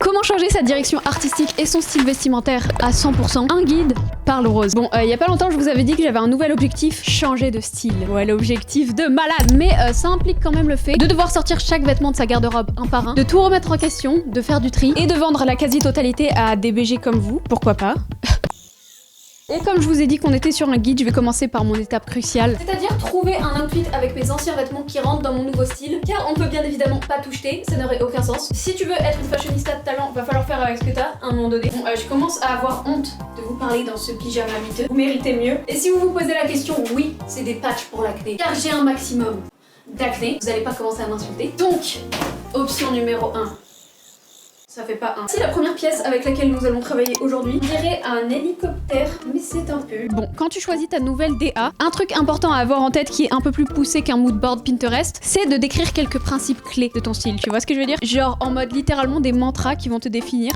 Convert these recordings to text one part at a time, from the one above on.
Comment changer sa direction artistique et son style vestimentaire à 100%? Un guide par le rose. Bon, il y a pas longtemps, je vous avais dit que j'avais un nouvel objectif, changer de style. Ouais, l'objectif de malade. Mais ça implique quand même le fait de devoir sortir chaque vêtement de sa garde-robe un par un, de tout remettre en question, de faire du tri et de vendre la quasi-totalité à des BG comme vous. Pourquoi pas? Et comme je vous ai dit qu'on était sur un guide, je vais commencer par mon étape cruciale. C'est-à-dire trouver un outfit avec mes anciens vêtements qui rentrent dans mon nouveau style. Car on peut bien évidemment pas tout jeter, ça n'aurait aucun sens. Si tu veux être une fashionista de talent, va falloir faire avec ce que t'as à un moment donné. Bon, je commence à avoir honte de vous parler dans ce pyjama miteux. Vous méritez mieux. Et si vous vous posez la question, oui, c'est des patchs pour l'acné. Car j'ai un maximum d'acné. Vous allez pas commencer à m'insulter. Donc, option numéro 1. Ça fait pas un. C'est la première pièce avec laquelle nous allons travailler aujourd'hui. On dirait un hélicoptère, mais c'est un pull. Bon, quand tu choisis ta nouvelle DA, un truc important à avoir en tête qui est un peu plus poussé qu'un moodboard Pinterest, c'est de décrire quelques principes clés de ton style. Tu vois ce que je veux dire? Genre en mode littéralement des mantras qui vont te définir.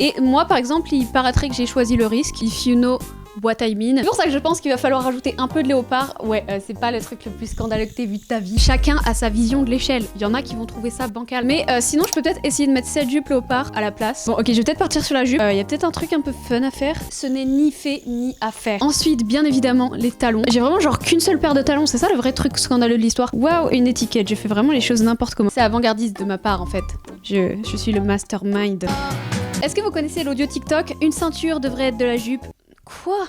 Et moi par exemple, il paraîtrait que j'ai choisi le risque. If you know what I mean. C'est pour ça que je pense qu'il va falloir rajouter un peu de léopard. Ouais, c'est pas le truc le plus scandaleux que t'aies vu de ta vie. Chacun a sa vision de l'échelle. Il y en a qui vont trouver ça bancal. Mais sinon, je peux peut-être essayer de mettre cette jupe léopard à la place. Bon, ok, je vais peut-être partir sur la jupe. Il y a peut-être un truc un peu fun à faire. Ce n'est ni fait ni à faire. Ensuite, bien évidemment, les talons. J'ai vraiment genre qu'une seule paire de talons. C'est ça le vrai truc scandaleux de l'histoire. Waouh, une étiquette. Je fais vraiment les choses n'importe comment. C'est avant-gardiste de ma part en fait. Je suis le mastermind. Est-ce que vous connaissez l'audio TikTok? Une ceinture devrait être de la jupe. Quoi?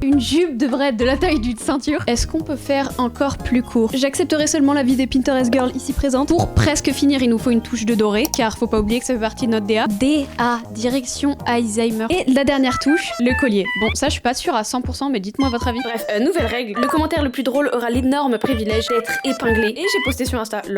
Une jupe devrait être de la taille d'une ceinture. Est-ce qu'on peut faire encore plus court? J'accepterai seulement l'avis des Pinterest Girls ici présentes. Pour presque finir, il nous faut une touche de doré, car faut pas oublier que ça fait partie de notre DA. DA, direction Alzheimer. Et la dernière touche, le collier. Bon, ça je suis pas sûre à 100%, mais dites-moi votre avis. Bref, nouvelle règle. Le commentaire le plus drôle aura l'énorme privilège d'être épinglé. Et j'ai posté sur Insta, lol.